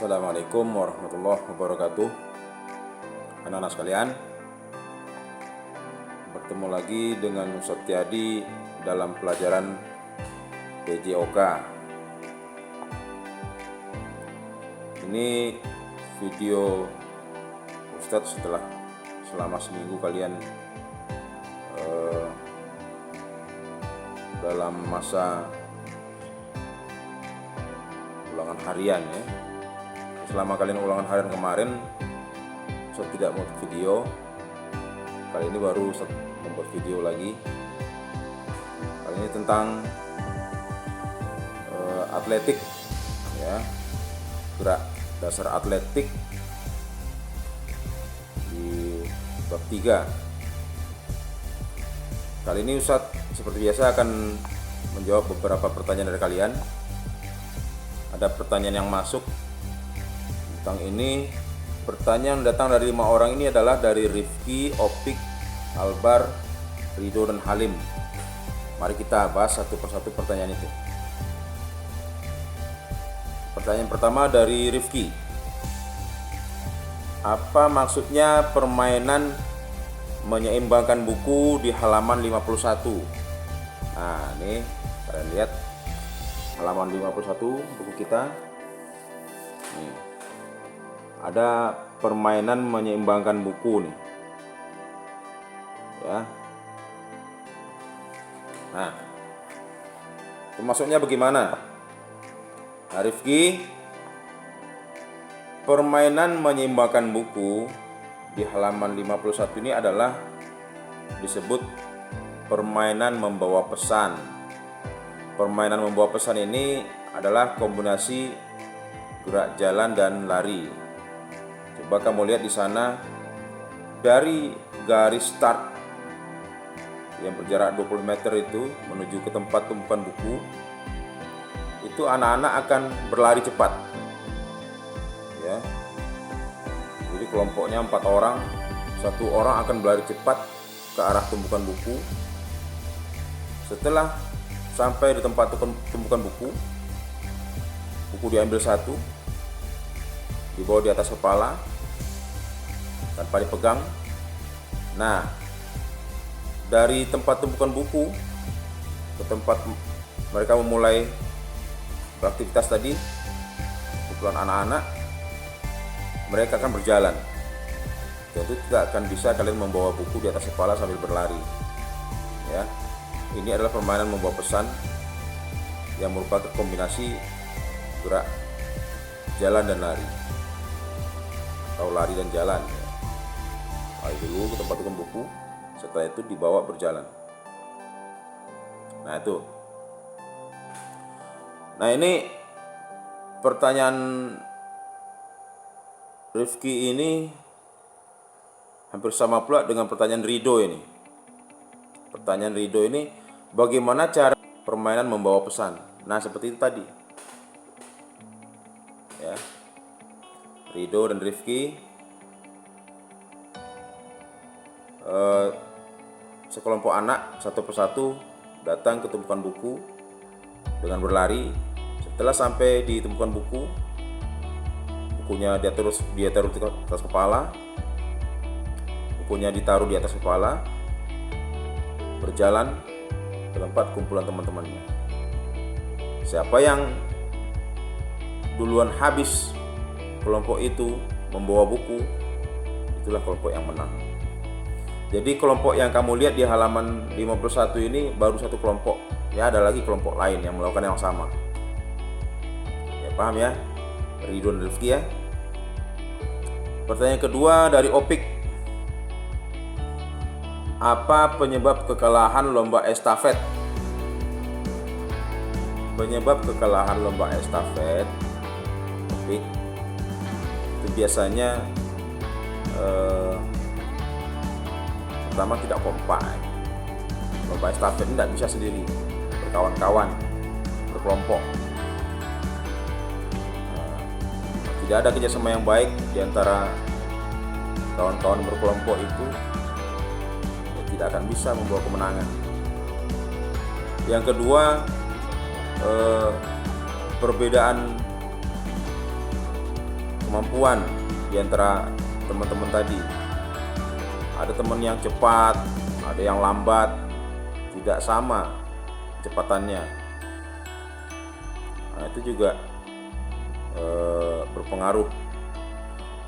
Assalamualaikum warahmatullahi wabarakatuh. Anak-anak sekalian, bertemu lagi dengan Ustadz Tiadi dalam pelajaran PJOK. Ini video Ustadz setelah selama seminggu kalian dalam masa ulangan harian ya. Selama kalian ulangan harian kemarin, saya tidak membuat video. Kali ini baru saya membuat video lagi. Kali ini tentang atletik ya, gerak dasar atletik di bab 3. Kali ini Ustadz seperti biasa akan menjawab beberapa pertanyaan dari kalian. Ada pertanyaan yang masuk tentang ini. Pertanyaan datang dari 5 orang ini adalah dari Rifki, Opik, Albar, Rido, dan Halim. Mari kita bahas satu persatu pertanyaan itu. Pertanyaan pertama dari Rifki. Apa maksudnya permainan menyeimbangkan buku di halaman 51? Nah, ini kalian lihat halaman 51 buku kita. Nih, ada permainan menyeimbangkan buku nih. Ya. Nah, itu maksudnya bagaimana? Nah, Rifki, permainan menyeimbangkan buku di halaman 51 ini adalah disebut permainan membawa pesan. Permainan membawa pesan ini adalah kombinasi gerak jalan dan lari. Coba kamu lihat di sana, dari garis start yang berjarak 20 meter itu menuju ke tempat tumpukan buku, itu anak-anak akan berlari cepat. Ya. Jadi kelompoknya 4 orang, 1 orang akan berlari cepat ke arah tumpukan buku. Setelah sampai di tempat tumpukan buku diambil satu, dibawa di atas kepala tanpa dipegang. Nah, dari tempat tumpukan buku ke tempat mereka memulai beraktivitas tadi, kumpulan anak-anak, mereka akan berjalan. Jadi tidak akan bisa kalian membawa buku di atas kepala sambil berlari. Ya, ini adalah permainan membawa pesan yang merupakan kombinasi gerak jalan dan lari, atau lari dan jalan. Lari dulu ke tempat tukang buku, setelah itu dibawa berjalan. Nah itu. Nah ini pertanyaan Rifki ini hampir sama pula dengan pertanyaan Rido ini. Pertanyaan Rido ini, bagaimana cara permainan membawa pesan? Nah seperti itu tadi. Ya, Rido dan Rifki sekelompok anak satu persatu datang ke tumpukan buku dengan berlari. Setelah sampai di tumpukan buku, bukunya dia taruh di atas kepala, bukunya ditaruh di atas kepala, berjalan ke tempat kumpulan teman-temannya. Siapa yang duluan habis kelompok itu membawa buku, itulah kelompok yang menang. Jadi kelompok yang kamu lihat di halaman 51 ini baru satu kelompok. Ya, ada lagi kelompok lain yang melakukan yang sama. Ya, paham ya? Ridwan dan Rifki ya. Pertanyaan kedua dari Opik. Apa penyebab kekalahan lomba estafet? Penyebab kekalahan lomba estafet, Opik, itu biasanya pertama tidak kompak. Lomba estafet ini tidak bisa sendiri, berkawan-kawan, berkelompok. Tidak ada kerjasama yang baik di antara kawan-kawan berkelompok itu, ya tidak akan bisa membawa kemenangan. Yang kedua, perbedaan kemampuan di antara teman-teman tadi. Ada teman yang cepat, ada yang lambat, tidak sama kecepatannya. Nah, itu juga berpengaruh.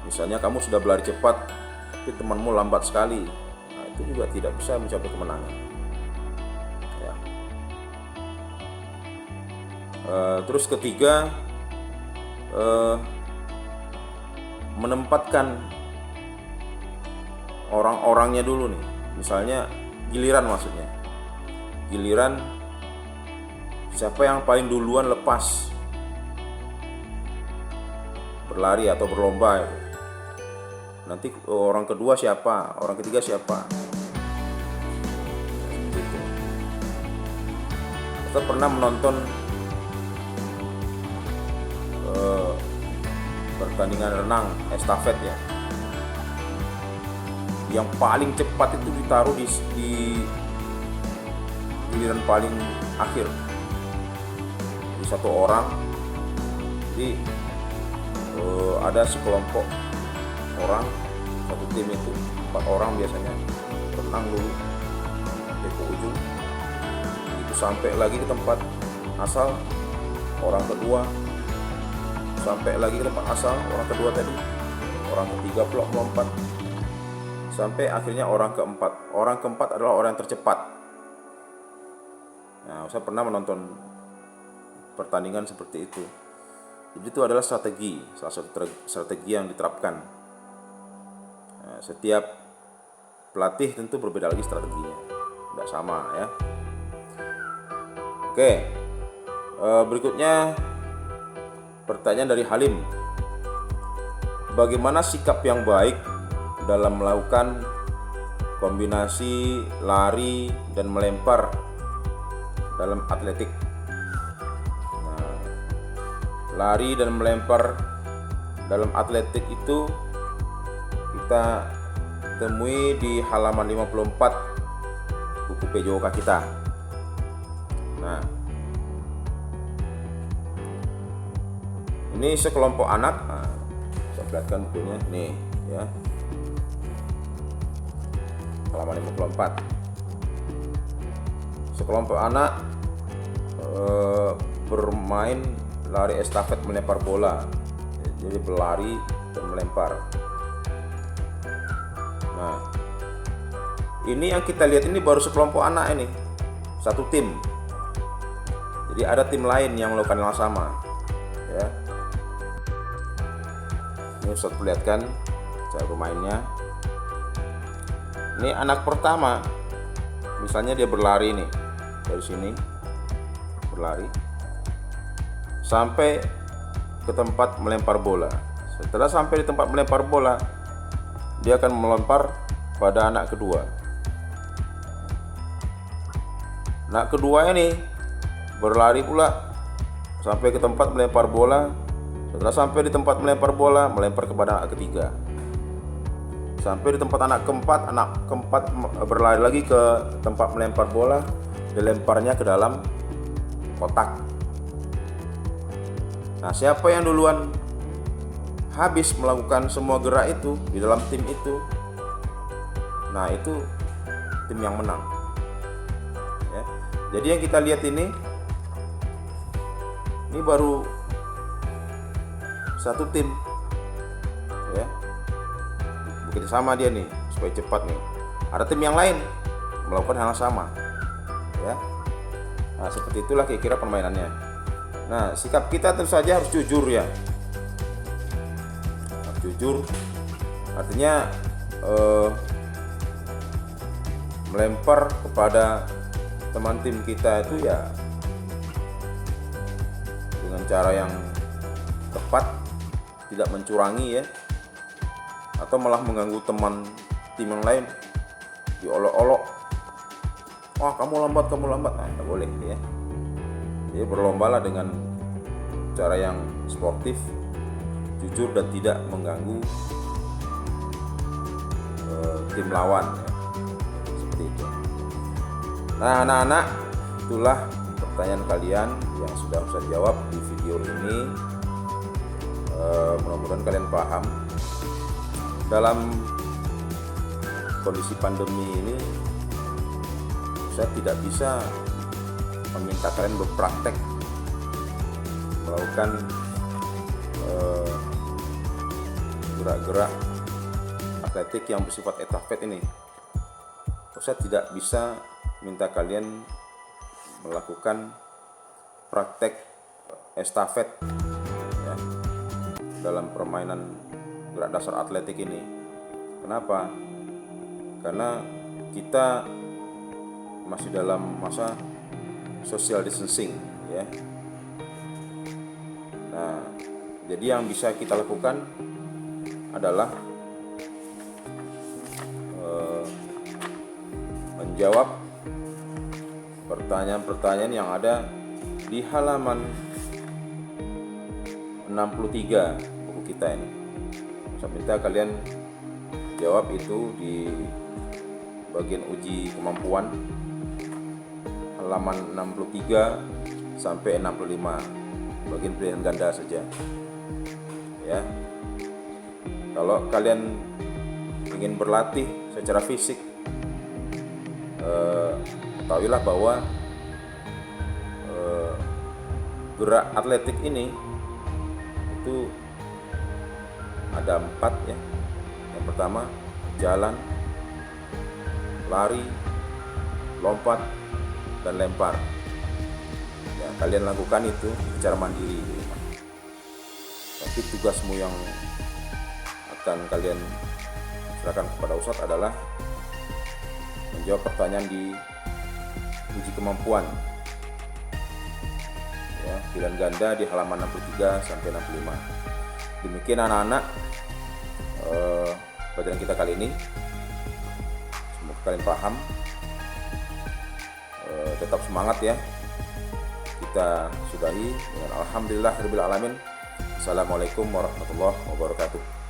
Misalnya kamu sudah berlari cepat, tapi temanmu lambat sekali, nah, itu juga tidak bisa mencapai kemenangan. Ya. Terus ketiga, menempatkan orang-orangnya dulu nih. Misalnya giliran, maksudnya giliran siapa yang paling duluan lepas berlari atau berlomba itu. Nanti orang kedua siapa, orang ketiga siapa. Gitu. Kita pernah menonton pertandingan renang estafet ya. Yang paling cepat itu ditaruh di giliran paling akhir. Di satu orang, jadi ada sekelompok orang, satu tim itu 4 orang biasanya renang dulu sampai ke ujung, itu sampai lagi ke tempat asal orang kedua, sampai lagi ke tempat asal orang kedua tadi, orang ketiga pula melompat sampai akhirnya orang keempat. Orang keempat adalah orang yang tercepat. Nah, saya pernah menonton pertandingan seperti itu. Jadi itu adalah strategi, salah satu strategi yang diterapkan. Nah, setiap pelatih tentu berbeda lagi strateginya, tidak sama ya. Oke, berikutnya pertanyaan dari Halim. Bagaimana sikap yang baik dalam melakukan kombinasi lari dan melempar dalam atletik? Lari dan melempar dalam atletik itu kita temui di halaman 54 buku PJOK kita. Nah, ini sekelompok anak. Nah, saya perlihatkan bukunya nih ya, halaman 54. Sekelompok anak bermain lari estafet melempar bola, jadi berlari dan melempar. Nah, ini yang kita lihat ini baru sekelompok anak, ini satu tim. Jadi ada tim lain yang melakukan hal sama ya. Ini Ustaz perlihatkan cara bermainnya. Ini anak pertama, misalnya dia berlari nih dari sini, berlari sampai ke tempat melempar bola. Setelah sampai di tempat melempar bola, dia akan melempar pada anak kedua. Anak kedua ini berlari pula sampai ke tempat melempar bola. Setelah sampai di tempat melempar bola, melempar kepada anak ketiga. Sampai di tempat anak keempat berlari lagi ke tempat melempar bola, dilemparnya ke dalam kotak. Nah, siapa yang duluan habis melakukan semua gerak itu di dalam tim itu, nah itu tim yang menang ya. Jadi yang kita lihat ini baru satu tim ya, begitu sama dia nih supaya cepat nih. Ada tim yang lain melakukan hal yang sama ya. Nah, seperti itulah kira-kira permainannya. Nah, sikap kita tentu saja harus jujur ya. Jujur artinya melempar kepada teman tim kita itu ya dengan cara yang tepat, tidak mencurangi ya, atau malah mengganggu teman tim yang lain, diolok-olok, wah kamu lambat, nah tidak boleh ya. Jadi berlombalah dengan cara yang sportif, jujur dan tidak mengganggu tim lawan ya. Seperti itu. Nah anak-anak, itulah pertanyaan kalian yang sudah saya jawab di video ini. Mudah-mudahan kalian paham. Dalam kondisi pandemi ini, saya tidak bisa meminta kalian berpraktek melakukan gerak-gerak atletik yang bersifat estafet ini. Saya tidak bisa minta kalian melakukan praktek estafet ya, dalam permainan gerak dasar atletik ini. Kenapa? Karena kita masih dalam masa social distancing ya. Nah, jadi yang bisa kita lakukan adalah menjawab pertanyaan-pertanyaan yang ada di halaman 63 buku kita ini. Saya minta kalian jawab itu di bagian uji kemampuan halaman 63 sampai 65, bagian pilihan ganda saja ya. Kalau kalian ingin berlatih secara fisik, ketahuilah bahwa gerak atletik ini itu ada 4 ya. Yang pertama jalan, lari, lompat, dan lempar ya. Kalian lakukan itu secara mandiri di rumah. Tapi tugasmu yang akan kalian serahkan kepada Ustadz adalah menjawab pertanyaan di uji kemampuan ya, pilihan ganda di halaman 63 sampai 65. Demikian anak-anak pelajaran kita kali ini. Semoga kalian paham. Tetap semangat ya. Kita sudahi dengan alhamdulillahirabbil alamin. Assalamualaikum warahmatullahi wabarakatuh.